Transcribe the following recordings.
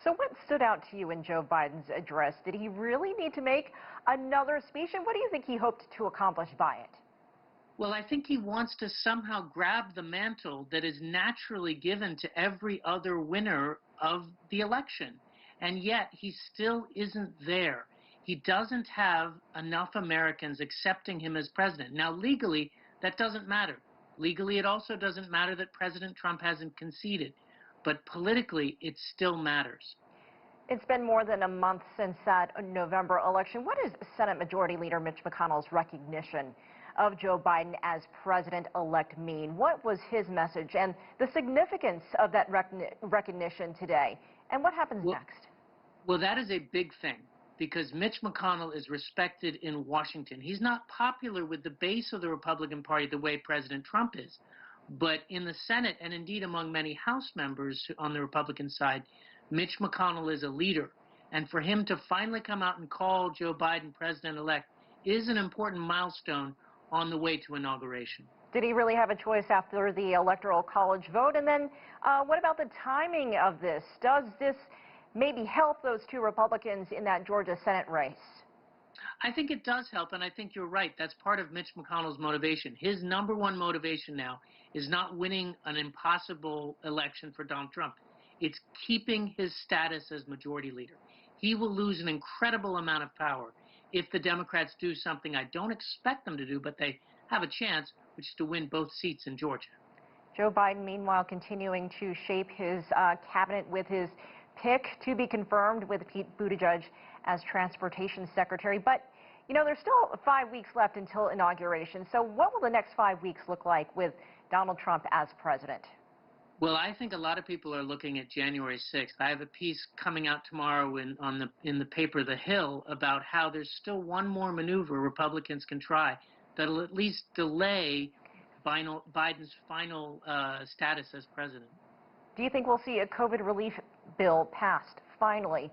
So what stood out to you in Joe Biden's address? Did he really need to make another speech? And what do you think he hoped to accomplish by it? Well, I think he wants to somehow grab the mantle that is naturally given to every other winner of the election. And yet he still isn't there. He doesn't have enough Americans accepting him as president. Now, legally, that doesn't matter. Legally, it also doesn't matter that President Trump hasn't conceded. But politically, it still matters. It's been more than a month since that November election. What is Senate Majority Leader Mitch McConnell's recognition of Joe Biden as president-elect mean? What was his message and the significance of that recognition today? And what happens next? Well, that is a big thing because Mitch McConnell is respected in Washington. He's not popular with the base of the Republican Party the way President Trump is. But in the Senate, and indeed among many House members on the Republican side, Mitch McConnell is a leader. And for him to finally come out and call Joe Biden president-elect is an important milestone on the way to inauguration. Did he really have a choice after the Electoral College vote? And then what about the timing of this? Does this maybe help those two Republicans in that Georgia Senate race? I think it does help, and I think you're right. That's part of Mitch McConnell's motivation. His number one motivation now is not winning an impossible election for Donald Trump. It's keeping his status as majority leader. He will lose an incredible amount of power if the Democrats do something I don't expect them to do, but they have a chance, which is to win both seats in Georgia. Joe Biden, meanwhile, continuing to shape his cabinet with his pick to be confirmed with Pete Buttigieg as transportation secretary. But, you know, there's still 5 weeks left until inauguration. So what will the next 5 weeks look like with Donald Trump as president? Well, I think a lot of people are looking at January 6th. I have a piece coming out tomorrow in the paper The Hill about how there's still one more maneuver Republicans can try that'll at least delay Biden's final status as president. Do you think we'll see a COVID relief bill passed finally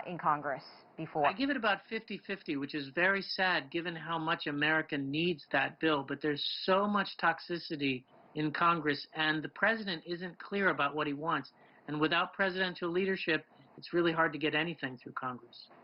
in Congress before? I give it about 50-50, which is very sad given how much America needs that bill. But there's so much toxicity in Congress, and the president isn't clear about what he wants. And without presidential leadership, it's really hard to get anything through Congress.